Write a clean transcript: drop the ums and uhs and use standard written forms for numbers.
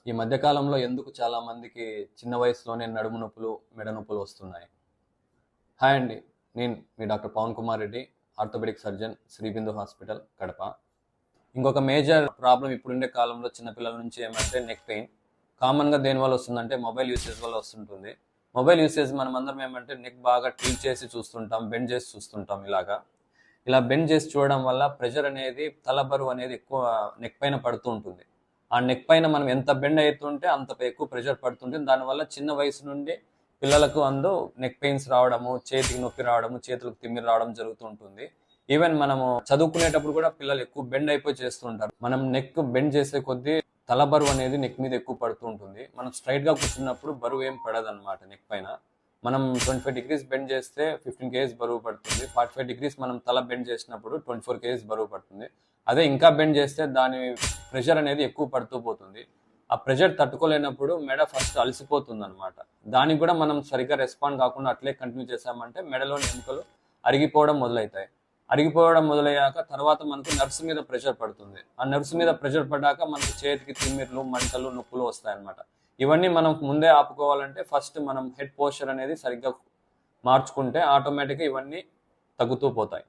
ఈ మధ్య కాలంలో ఎందుకు చాలా మందికి చిన్న వయసులోనే నడుము నొప్పులు, మెడ నొప్పులు వస్తున్నాయి? హాయ్ అండి. నేను మీ doctor Pavan Kumar Reddy, orthopaedic surgeon, Sribindu hospital, Kadapa. ఇంకొక మేజర్ ప్రాబ్లం ఇప్పుడుండే కాలంలో చిన్నపిల్లల నుంచి ఏమంటే నెక్ పెయిన్. కామన్‌గా దేనివల్ల వస్తుందంటే మొబైల్ యూసేజ్ వల్ల వస్తుంటుంది. మొబైల్ యూసేజ్ మనమందరం ఏమంటే నెక్ బాగా టిల్ట్ చేసి చూస్తుంటాం, బెండ్ చేసి చూస్తుంటాం ఇలాగా. ఇలా బెండ్ చేసి చూడడం వల్ల ప్రెషర్ అనేది, తల బరువు అనేది ఎక్కువ నెక్ పైన పడుతూ ఉంటుంది. ఆ నెక్ పైన మనం ఎంత బెండ్ అవుతుంటే అంత ఎక్కువ ప్రెషర్ పడుతుంటుంది. దానివల్ల చిన్న వయసు నుండి పిల్లలకు నెక్ పెయిన్స్ రావడము, చేతికి నొప్పి రావడము, చేతులకు తిమ్మిరి రావడం జరుగుతూ ఉంటుంది. ఈవెన్ మనము చదువుకునేటప్పుడు కూడా పిల్లలు ఎక్కువ బెండ్ అయిపోయి చేస్తుంటారు. మనం నెక్ బెండ్ చేసే కొద్దీ తల బరువు అనేది నెక్ మీద ఎక్కువ పడుతూ ఉంటుంది. మనం స్ట్రైట్ గా కూర్చున్నప్పుడు బరువు ఏం పడదన్నమాట నెక్ పైన. మనం 25 డిగ్రీస్ బెండ్ చేస్తే 15 కేజీస్ బరువు పడుతుంది. 45 డిగ్రీస్ మనం తల బెండ్ చేసినప్పుడు 24 కేజీస్ బరువు పడుతుంది. అదే ఇంకా బెండ్ చేస్తే దాని ప్రెషర్ అనేది ఎక్కువ పడుతూ పోతుంది. ఆ ప్రెషర్ తట్టుకోలేనప్పుడు మెడ ఫస్ట్ అలసిపోతుంది అనమాట. దానికి కూడా మనం సరిగ్గా రెస్పాండ్ కాకుండా అట్లే కంటిన్యూ చేసామంటే మెడలోని ఎముకలు అరిగిపోవడం మొదలవుతాయి. అరిగిపోవడం మొదలయ్యాక తర్వాత మనకు నర్వ్స్ మీద ప్రెషర్ పడుతుంది. ఆ నర్వ్స్ మీద ప్రెషర్ పడ్డాక మనకు చేతికి తిమ్మిర్లు, మంటలు, నొప్పులు వస్తాయన్నమాట. ఇవన్నీ మనం ముందే ఆపుకోవాలంటే ఫస్ట్ మనం హెడ్ పోస్చర్ అనేది సరిగ్గా మార్చుకుంటే ఆటోమేటిక్గా ఇవన్నీ తగ్గుతూ పోతాయి.